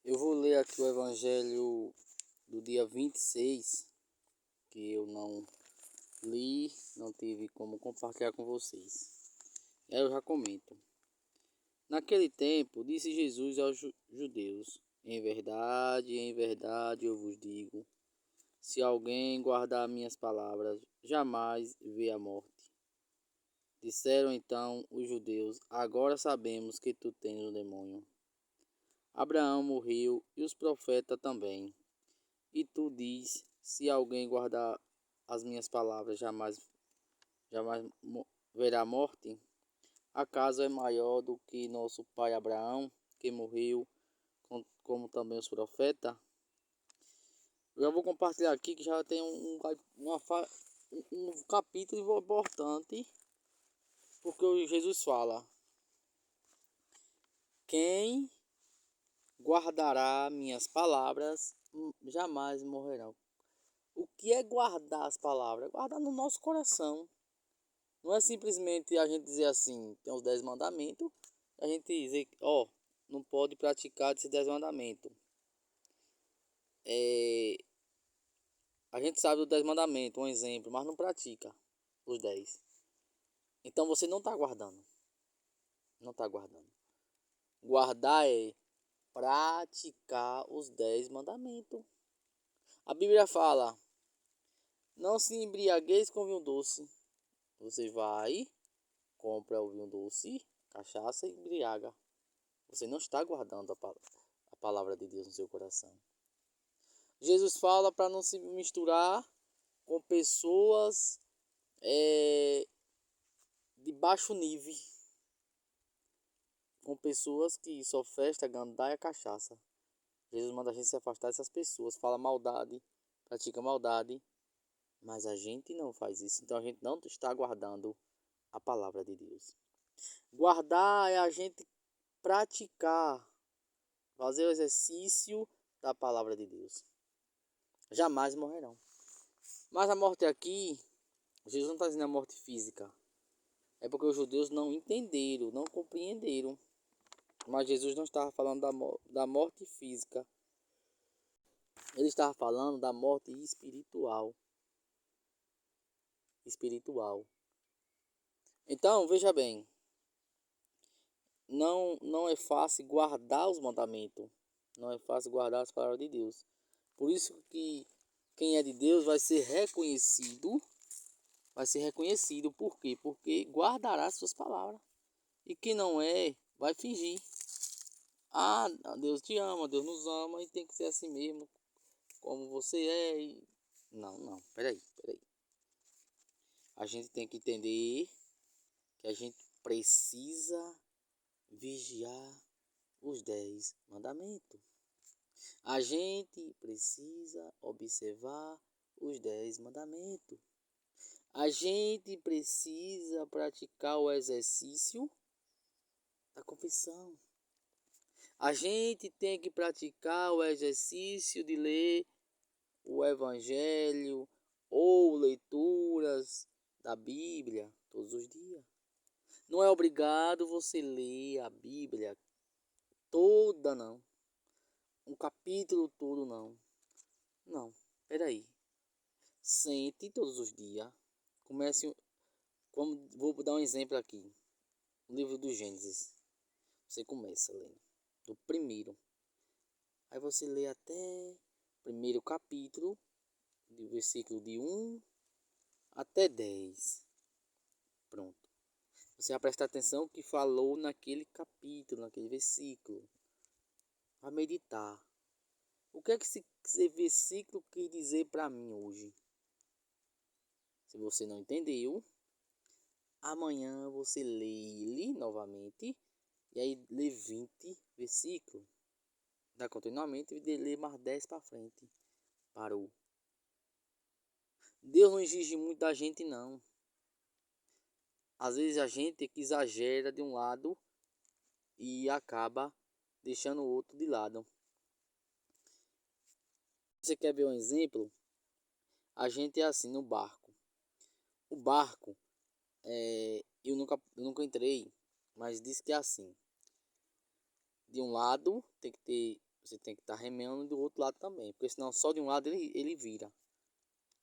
Eu vou ler aqui o Evangelho do dia 26, que eu não li, não tive como compartilhar com vocês. Aí eu já comento. Naquele tempo, disse Jesus aos judeus: em verdade eu vos digo, se alguém guardar minhas palavras, jamais vê a morte. Disseram então os judeus: agora sabemos que tu tens um demônio. Abraão morreu e os profetas também. E tu diz, se alguém guardar as minhas palavras, jamais verá a morte? Acaso é maior do que nosso pai Abraão, que morreu, como também os profetas? Eu já vou compartilhar aqui que já tem um capítulo importante, porque Jesus fala: quem guardará minhas palavras jamais morrerão. O que é guardar as palavras? É guardar no nosso coração. Não é simplesmente a gente dizer assim, tem os 10 mandamentos, a gente dizer, não pode praticar esses 10 mandamentos. A gente sabe os 10 mandamentos, um exemplo, mas não pratica os 10. Então você não está guardando. Não está guardando. Guardar é praticar os 10 mandamentos. A Bíblia fala: não se embriagueis com vinho doce. Você vai, compra o vinho doce, cachaça e embriaga. Você não está guardando a palavra de Deus no seu coração. Jesus fala para não se misturar com pessoas de baixo nível, com pessoas que só festa, gandaia e cachaça. Jesus manda a gente se afastar dessas pessoas, fala maldade, pratica maldade, mas a gente não faz isso. Então a gente não está guardando a palavra de Deus. Guardar é a gente praticar, fazer o exercício da palavra de Deus. Jamais morrerão. Mas a morte aqui, Jesus não está dizendo a morte física. É porque os judeus não entenderam, não compreenderam. Mas Jesus não estava falando da morte física. Ele estava falando da morte espiritual. Então, veja bem. Não é fácil guardar os mandamentos. Não é fácil guardar as palavras de Deus. Por isso que quem é de Deus vai ser reconhecido. Vai ser reconhecido. Por quê? Porque guardará as suas palavras. E quem não é, vai fingir. Ah, Deus te ama, Deus nos ama e tem que ser assim mesmo, como você é. Não, peraí. A gente tem que entender que a gente precisa vigiar os 10 mandamentos. A gente precisa observar os 10 mandamentos. A gente precisa praticar o exercício da confissão. A gente tem que praticar o exercício de ler o Evangelho ou leituras da Bíblia todos os dias. Não é obrigado você ler a Bíblia toda, não. Um capítulo todo, não. Não, peraí. Sente todos os dias. Comece, vou dar um exemplo aqui. O livro do Gênesis. Você começa lendo do primeiro. Aí você lê até o primeiro capítulo, do versículo de 1 até 10. Pronto. Você vai prestar atenção no que falou naquele capítulo, naquele versículo. Vai meditar. O que é que esse versículo quer dizer para mim hoje? Se você não entendeu, amanhã você lê ele novamente e aí lê 20 versículos. Dá continuamente e lê mais 10 para frente. Parou. Deus não exige muito da gente, não. Às vezes a gente é que exagera de um lado e acaba deixando o outro de lado. Você quer ver um exemplo? A gente é assim no barco. O barco, eu nunca entrei, mas diz que é assim. De um lado tem que ter você tem que estar remando do outro lado também, porque senão só de um lado ele vira.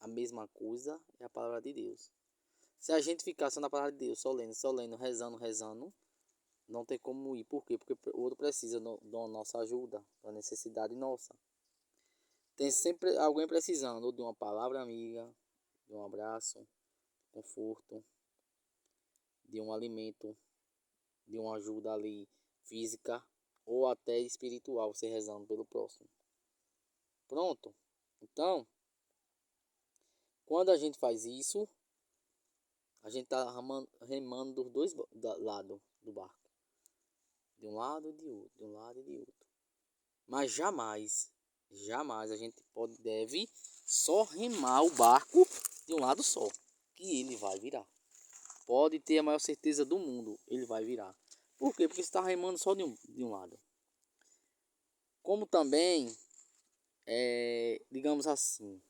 A mesma coisa é a palavra de Deus. Se a gente ficar só na palavra de Deus, só lendo, rezando, não tem como ir. Por quê? Porque o outro precisa da nossa ajuda, da necessidade nossa. Tem sempre alguém precisando, ou de uma palavra amiga, de um abraço, conforto, de um alimento, de uma ajuda ali física ou até espiritual, você rezando pelo próximo. Pronto. Então, quando a gente faz isso, a gente está remando dos dois lados do barco. De um lado e de outro, de um lado e de outro. Mas jamais a gente deve só remar o barco de um lado só, que ele vai virar. Pode ter a maior certeza do mundo, ele vai virar. Por quê? Porque você está remando só de um lado. Como também, digamos assim,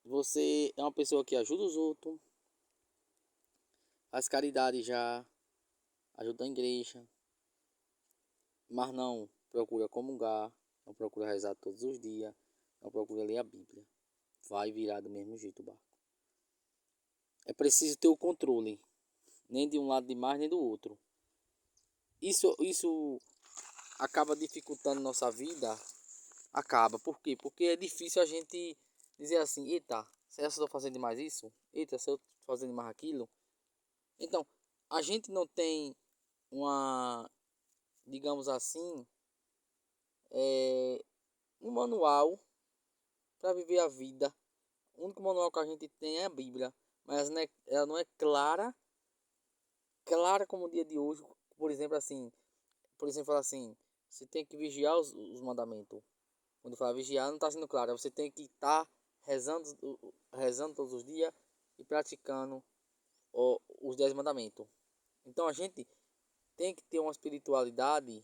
você é uma pessoa que ajuda os outros, faz caridade já, ajuda a igreja, mas não procura comungar, não procura rezar todos os dias, não procura ler a Bíblia. Vai virar do mesmo jeito o barco. É preciso ter o controle, nem de um lado demais, nem do outro. Isso acaba dificultando nossa vida. Acaba, por quê? Porque é difícil a gente dizer assim, eita, será que eu estou fazendo demais isso? Eita, se eu estou fazendo demais aquilo? Então, a gente não tem uma, digamos assim, um manual para viver a vida. O único manual que a gente tem é a Bíblia, mas ela não é clara como o dia de hoje. Por exemplo, fala assim, você tem que vigiar os mandamentos. Quando fala vigiar, não está sendo claro. Você tem que estar rezando todos os dias e praticando os 10 mandamentos. Então a gente tem que ter uma espiritualidade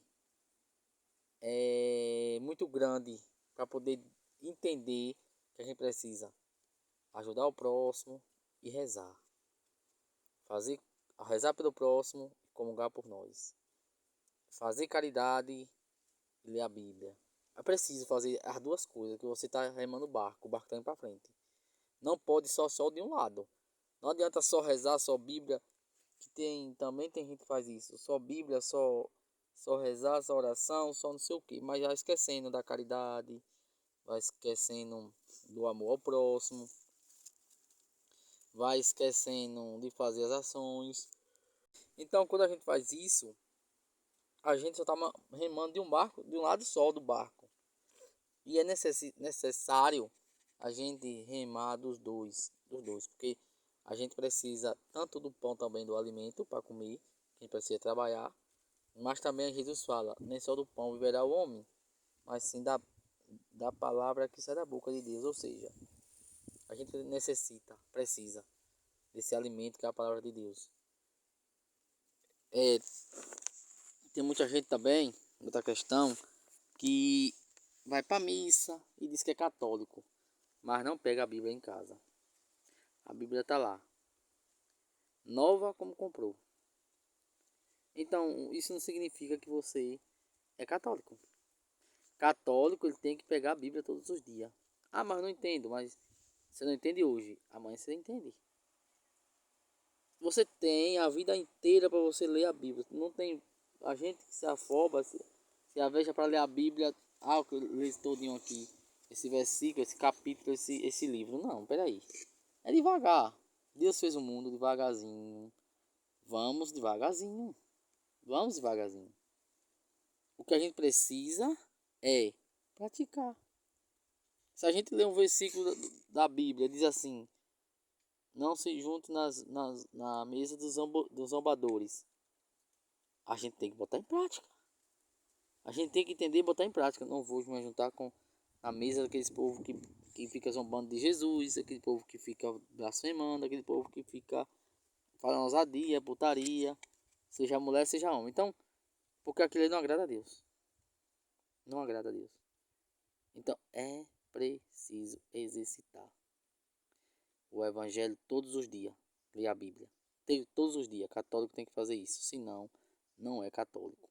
muito grande para poder entender que a gente precisa ajudar o próximo e rezar. Rezar pelo próximo e comungar por nós. Fazer caridade e ler a Bíblia. É preciso fazer as duas coisas, que você está remando o barco está indo para frente. Não pode só de um lado. Não adianta só rezar, só Bíblia, que também tem gente que faz isso. Só Bíblia, só rezar, só oração, só não sei o que. Mas já esquecendo da caridade, vai esquecendo do amor ao próximo, vai esquecendo de fazer as ações. Então, quando a gente faz isso, a gente só está remando de um barco, de um lado só do barco. E é necessário a gente remar dos dois, porque a gente precisa tanto do pão também do alimento para comer, a gente precisa trabalhar, mas também Jesus fala, nem só do pão viverá o homem, mas sim da palavra que sai da boca de Deus, ou seja, a gente precisa desse alimento que é a palavra de Deus. Tem muita gente também, outra questão, que vai para missa e diz que é católico, mas não pega a Bíblia em casa. A Bíblia está lá, nova como comprou. Então, isso não significa que você é católico. Católico, ele tem que pegar a Bíblia todos os dias. Ah, mas eu não entendo. Mas você não entende hoje, amanhã você entende. Você tem a vida inteira para você ler a Bíblia. Não tem a gente que se afoba, se aveja para ler a Bíblia. Ah, eu leio todinho aqui. Esse versículo, esse capítulo, esse livro. Não, peraí. É devagar. Deus fez o mundo devagarzinho. Vamos devagarzinho. Vamos devagarzinho. O que a gente precisa é praticar. Se a gente ler um versículo da Bíblia, diz assim: não se junte na mesa dos zombadores. A gente tem que botar em prática. A gente tem que entender e botar em prática. Não vou me juntar com a mesa daqueles povos que fica zombando de Jesus, aquele povo que fica blasfemando, aquele povo que fica falando ousadia, putaria, seja mulher, seja homem. Então, porque aquilo não agrada a Deus. Não agrada a Deus. Então, é preciso exercitar o evangelho todos os dias. Ler a Bíblia. Todos os dias. Católico tem que fazer isso. Senão, não é católico.